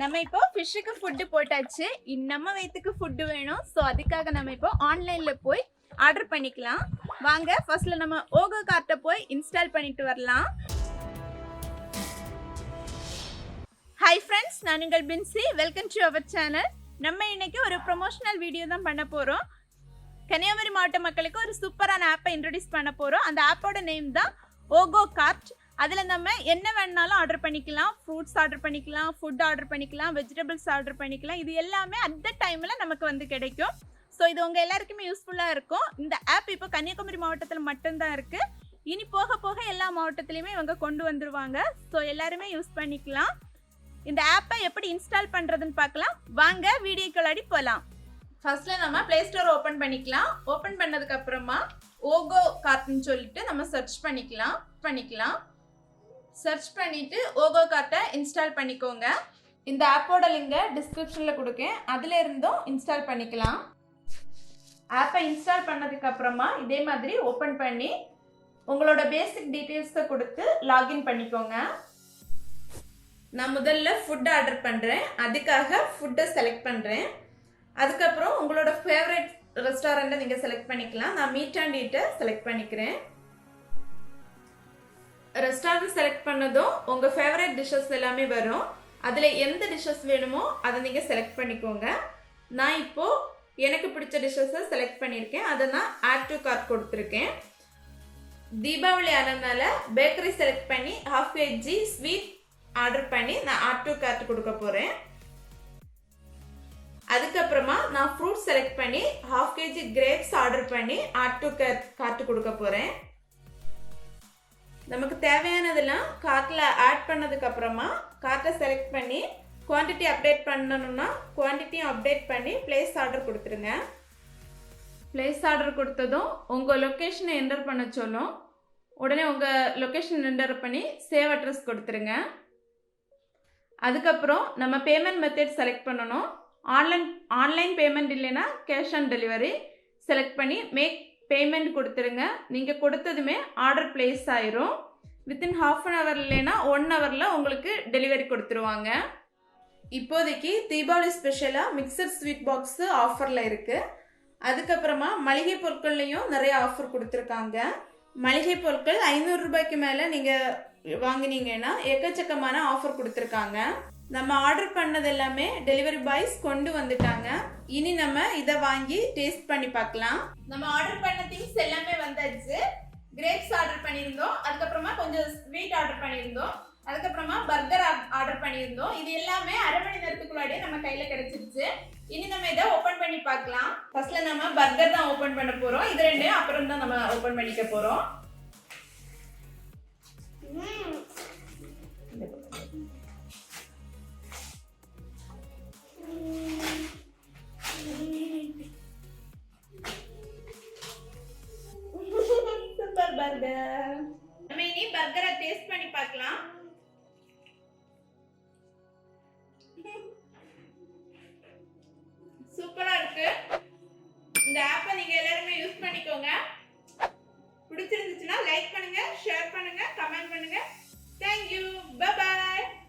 நம்ம இப்போ ஃபிஷ்ஷுக்கு ஃபுட்டு போட்டாச்சு. நம்ம வயிற்றுக்கு ஃபுட்டு வேணும். ஸோ அதுக்காக நம்ம இப்போ ஆன்லைனில் போய் ஆர்டர் பண்ணிக்கலாம். வாங்க ஃபர்ஸ்ட்ல நம்ம ஓகோ கார்ட்டை போய் இன்ஸ்டால் பண்ணிட்டு வரலாம். ஹாய் ஃப்ரெண்ட்ஸ், நான் உங்கள் Binsi. Welcome to our channel. நம்ம இன்னைக்கு ஒரு ப்ரொமோஷனல் வீடியோ தான் பண்ண போகிறோம். கன்னியாகுமரி மாவட்ட மக்களுக்கு ஒரு சூப்பரான ஆப்பை இன்ட்ரடியூஸ் பண்ண போகிறோம். அந்த ஆப்போட நேம் தான் ஓகோகார்ட். அதில் நம்ம என்ன வேணாலும் ஆர்டர் பண்ணிக்கலாம். ஃப்ரூட்ஸ் ஆர்டர் பண்ணிக்கலாம், ஃபுட் ஆர்டர் பண்ணிக்கலாம், வெஜிடபிள்ஸ் ஆர்டர் பண்ணிக்கலாம். இது எல்லாமே அந்த டைமில் நமக்கு வந்து கிடைக்கும். ஸோ இது உங்கள் எல்லாருக்குமே யூஸ்ஃபுல்லாக இருக்கும். இந்த ஆப் இப்போ கன்னியாகுமரி மாவட்டத்தில் மட்டும்தான் இருக்குது. இனி போக போக எல்லா மாவட்டத்துலேயுமே இவங்க கொண்டு வந்துடுவாங்க. ஸோ எல்லாருமே யூஸ் பண்ணிக்கலாம். இந்த ஆப்பை எப்படி இன்ஸ்டால் பண்ணுறதுன்னு பார்க்கலாம். வாங்க வீடியோக்குள்ளாடி போகலாம். ஃபர்ஸ்ட்ல நம்ம ப்ளே ஸ்டோர் ஓப்பன் பண்ணிக்கலாம். ஓப்பன் பண்ணதுக்கு அப்புறமா ஓகோ கார்ட்னு சொல்லிட்டு நம்ம சர்ச் பண்ணிக்கலாம். சர்ச் பண்ணிட்டு ஓகோ கார்ட்டை இன்ஸ்டால் பண்ணிக்கோங்க. இந்த ஆப்போட லிங்கை டிஸ்கிரிப்ஷனில் கொடுக்கேன், அதில் இருந்தும் இன்ஸ்டால் பண்ணிக்கலாம். ஆப்பை இன்ஸ்டால் பண்ணதுக்கு அப்புறமா இதே மாதிரி ஓப்பன் பண்ணி உங்களோட பேசிக் டீட்டெயில்ஸை கொடுத்து லாகின் பண்ணிக்கோங்க. நான் முதல்ல ஃபுட் ஆர்டர் பண்ணுறேன். அதுக்காக ஃபுட்டை செலக்ட் பண்ணுறேன். அதுக்கப்புறம் உங்களோட ஃபேவரட் ரெஸ்டாரண்ட்டை நீங்கள் செலக்ட் பண்ணிக்கலாம். நான் மீட் அண்ட் ஈட்டை செலக்ட் பண்ணிக்கிறேன். ரெஸ்டாரண்ட் செலக்ட் பண்ணதும் உங்கள் ஃபேவரட் டிஷ்ஷஸ் எல்லாமே வரும். அதில் எந்த டிஷ்ஷஸ் வேணுமோ அதை நீங்கள் செலக்ட் பண்ணிக்கோங்க. நான் இப்போது எனக்கு பிடிச்ச டிஷ்ஷஸை செலக்ட் பண்ணியிருக்கேன். அதை நான் ஆட் டு கார்ட் கொடுத்துருக்கேன். தீபாவளி ஆனதுனால பேக்கரி செலக்ட் பண்ணி 1/2 kg ஸ்வீட் ஆர்டர் பண்ணி நான் ஆட் டு கார்ட் கொடுக்க போகிறேன். அதுக்கப்புறமா நான் ஃப்ரூட் செலக்ட் பண்ணி 1/2 kg கிரேப்ஸ் ஆர்டர் பண்ணி ஆட் டு கார்ட் கொடுக்க போகிறேன். நமக்கு தேவையானதெல்லாம் கார்ட்டில் ஆட் பண்ணதுக்கு அப்புறமா கார்ட்டை செலக்ட் பண்ணி குவான்டிட்டி அப்டேட் பண்ணணும்னா குவான்டிட்டியும் அப்டேட் பண்ணி பிளேஸ் ஆர்டர் கொடுத்துருங்க. பிளேஸ் ஆர்டர் கொடுத்ததும் உங்கள் லொக்கேஷனை என்டர் பண்ண சொல்லும். உடனே உங்கள் லொக்கேஷன் என்டர் பண்ணி சேவ் அட்ரஸ் கொடுத்துருங்க. அதுக்கப்புறம் நம்ம பேமெண்ட் மெத்தட் செலக்ட் பண்ணணும். ஆன்லைன் பேமெண்ட் இல்லைன்னா கேஷ் ஆன் டெலிவரி செலக்ட் பண்ணி மேக் பேமெண்ட் கொடுத்துருங்க. நீங்கள் கொடுத்ததுமே ஆர்டர் பிளேஸ் ஆயிரும். வித்தின் 1/2 hour இல்லைன்னா 1 hourல உங்களுக்கு டெலிவரி கொடுத்துருவாங்க. இப்போதைக்கு தீபாவளி ஸ்பெஷலாக மிக்சர் ஸ்வீட் பாக்ஸு ஆஃபரில் இருக்குது. அதுக்கப்புறமா மளிகை பொருட்கள்லையும் நிறைய ஆஃபர் கொடுத்துருக்காங்க. மளிகை பொருட்கள் 500 ரூபாய்க்கு மேலே நீங்கள் வாங்கினீங்கன்னா எக்கச்சக்கமான ஆஃபர் கொடுத்துருக்காங்க. நம்ம ஆர்டர் பண்ணது எல்லாமே டெலிவரி பாய்ஸ் கொண்டு வந்துட்டாங்க. இனி நம்ம இதை வாங்கி டேஸ்ட் பண்ணி பார்க்கலாம். நம்ம ஆர்டர் பண்ண திங்ஸ் எல்லாமே வந்தாச்சு. கிரேப்ஸ் ஆர்டர் பண்ணியிருந்தோம். அதுக்கப்புறமா கொஞ்சம் ஸ்வீட் ஆர்டர் பண்ணியிருந்தோம். அதுக்கப்புறமா பர்கர் ஆர்டர் பண்ணியிருந்தோம். இது எல்லாமே 1/2 மணி நேரத்துக்குள்ளாடியே நம்ம கையில் கிடைச்சிருச்சு. இனி நம்ம இதை ஓப்பன் பண்ணி பார்க்கலாம். ஃபர்ஸ்ட்ல நம்ம பர்கர் தான் ஓப்பன் பண்ண போகிறோம். இது ரெண்டையும் அப்புறம் தான் நம்ம ஓப்பன் பண்ணிக்க போகிறோம்.